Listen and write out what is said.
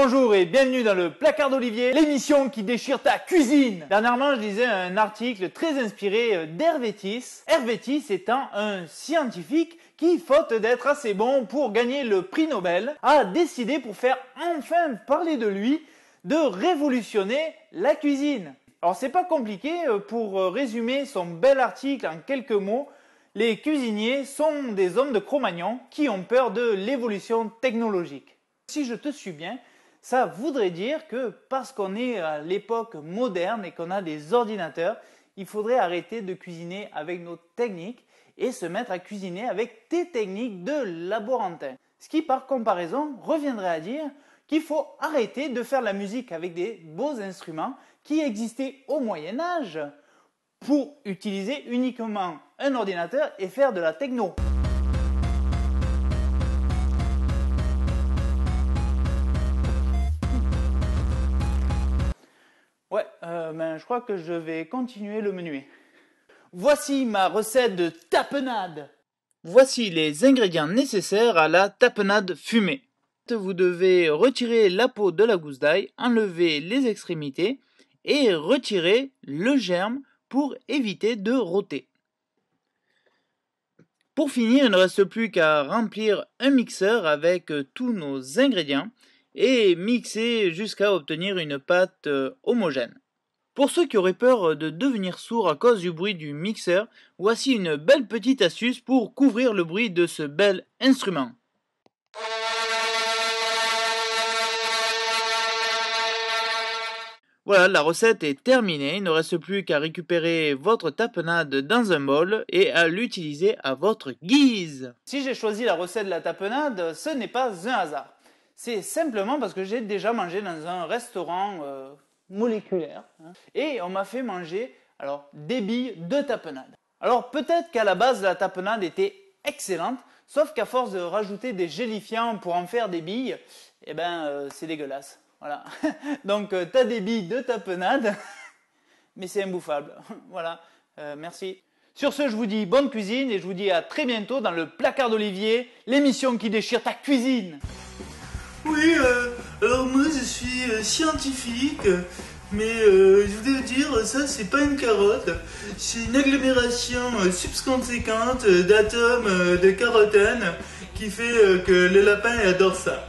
Bonjour et bienvenue dans le Placard d'Olivier, l'émission qui déchire ta cuisine. Dernièrement, je lisais un article très inspiré d'Hervétis. Hervétis étant un scientifique qui, faute d'être assez bon pour gagner le prix Nobel, a décidé, pour faire enfin parler de lui, de révolutionner la cuisine. Alors c'est pas compliqué, pour résumer son bel article en quelques mots, les cuisiniers sont des hommes de Cro-Magnon qui ont peur de l'évolution technologique. Si je te suis bien, ça voudrait dire que parce qu'on est à l'époque moderne et qu'on a des ordinateurs, il faudrait arrêter de cuisiner avec nos techniques et se mettre à cuisiner avec tes techniques de laborantin. Ce qui, par comparaison, reviendrait à dire qu'il faut arrêter de faire la musique avec des beaux instruments qui existaient au Moyen-Âge pour utiliser uniquement un ordinateur et faire de la techno. Ouais, je crois que je vais continuer le menuet. Voici ma recette de tapenade. Voici les ingrédients nécessaires à la tapenade fumée. Vous devez retirer la peau de la gousse d'ail, enlever les extrémités et retirer le germe pour éviter de rôter. Pour finir, il ne reste plus qu'à remplir un mixeur avec tous nos ingrédients et mixer jusqu'à obtenir une pâte homogène. Pour ceux qui auraient peur de devenir sourds à cause du bruit du mixeur, voici une belle petite astuce pour couvrir le bruit de ce bel instrument. Voilà, la recette est terminée, il ne reste plus qu'à récupérer votre tapenade dans un bol et à l'utiliser à votre guise. Si j'ai choisi la recette de la tapenade, ce n'est pas un hasard. C'est simplement parce que j'ai déjà mangé dans un restaurant moléculaire et on m'a fait manger des billes de tapenade. Alors peut-être qu'à la base la tapenade était excellente, sauf qu'à force de rajouter des gélifiants pour en faire des billes, c'est dégueulasse. Voilà. Donc t'as des billes de tapenade, mais c'est imbouffable. Voilà, merci. Sur ce, je vous dis bonne cuisine et je vous dis à très bientôt dans le Placard d'Olivier, l'émission qui déchire ta cuisine. Oui, alors moi je suis scientifique, mais je voulais vous dire, ça c'est pas une carotte, c'est une agglomération subconséquente d'atomes de carotène qui fait que le lapin adore ça.